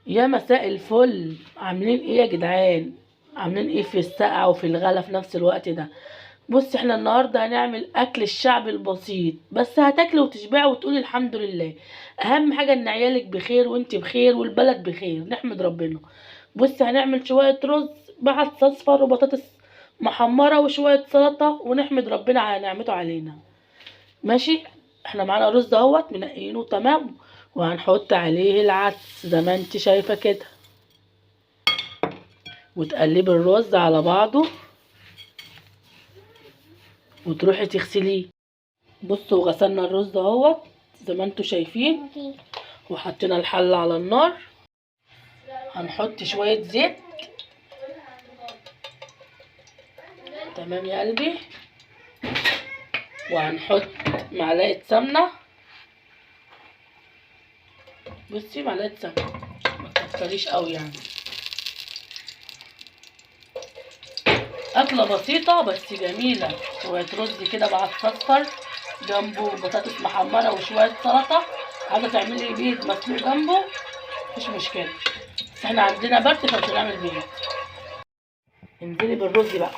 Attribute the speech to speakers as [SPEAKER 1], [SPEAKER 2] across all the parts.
[SPEAKER 1] يا مساء الفل، عاملين ايه يا جدعان؟ عاملين ايه في السقعة وفي الغلا في نفس الوقت ده؟ بص، احنا النهارده هنعمل اكل الشعب البسيط، بس هتاكلي وتشبعي وتقولي الحمد لله. اهم حاجه ان عيالك بخير وانت بخير والبلد بخير، نحمد ربنا. بص، هنعمل شويه رز بعدس اصفر وبطاطس محمره وشويه سلطه، ونحمد ربنا على نعمته علينا. ماشي. احنا معانا رز اهوت منقيينه تمام، وهنحط عليه العدس زي ما انت شايفه كده، وتقلبي الرز على بعضه وتروحي تغسليه. بصوا، غسلنا الرز اهوت زي ما انتوا شايفين، وحطينا الحله على النار. هنحط شويه زيت. تمام يا قلبي. وهنحط معلقه سمنه. بصي، معلقه سمنه، ما تكتريش قوي يعني. أكلة بسيطة بس جميلة. شوية رز كده بعدس أصفر، جنبه بطاطس محمرة وشوية سلطة. عايزة تعملي بيض مسلوق جنبه مفيش مشكلة، بس احنا عندنا برد فمش هنعمل بيض. انزلي بالرز بقى.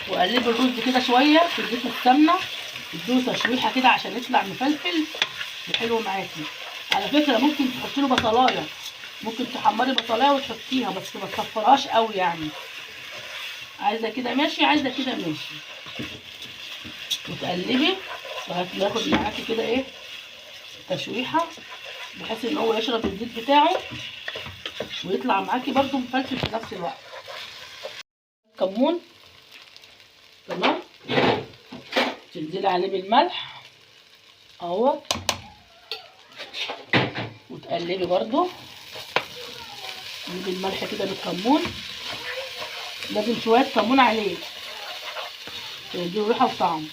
[SPEAKER 1] وقلبي الرز كده شوية في زيت السمنة، ادوله تشويحة كده عشان يطلع مفلفل وحلو معاكي. على فكرة ممكن تحطي له بصلاية، ممكن تحمري بصلاية وتحطيها، بس ما تصفرهاش قوي يعني. عايزة كده ماشي، عايزة كده ماشي. وتقلبي لغايه ما ياخد معاكي كده ايه، تشويحه، بحيث ان هو يشرب الزيت بتاعه ويطلع معاكي برده مفلفل في نفس الوقت. كمون. تمام. تنزلي عليه بالملح اهو، وتقلبي برده. تجيبي الملح كده بالكمون، لازم شويه كمون عليه تديله ريحه وطعم.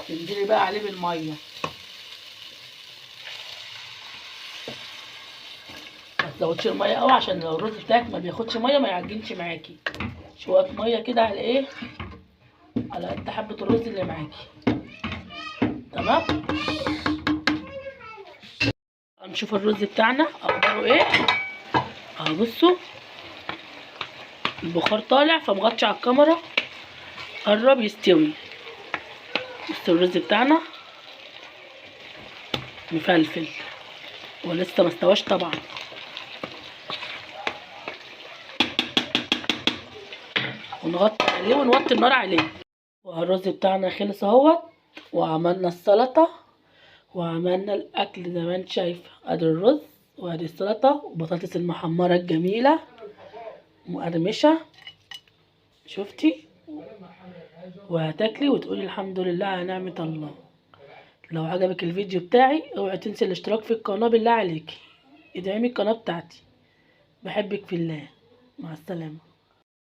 [SPEAKER 1] تنزلي بقى عليه بالميه، ما تزودش الميه قوي عشان لو الرز بتاعك ما بياخدش ميه ما يعجنش معاكي. شويه ميه كده على ايه، على قد حبه الرز اللي معاكي. تمام. هنشوف الرز بتاعنا اخباره ايه. اهو بصوا، البخار طالع فمغطي على الكاميرا، قرب يستوي. بصوا الرز بتاعنا مفلفل ولسه ما استواش طبعا. ونغطي عليه ونوطي النار عليه. والرز بتاعنا خلص اهوت، وعملنا السلطه، وعملنا الاكل زي ما انت شايفه. ادي الرز وادي السلطه وبطاطس المحمره الجميله مقرمشه، شفتي؟ وهتاكلي وتقولي الحمد لله على نعمه الله. لو عجبك الفيديو بتاعي اوعي تنسي الاشتراك في القناه بالله عليكي. ادعمي القناه بتاعتي. بحبك في الله. مع السلامه.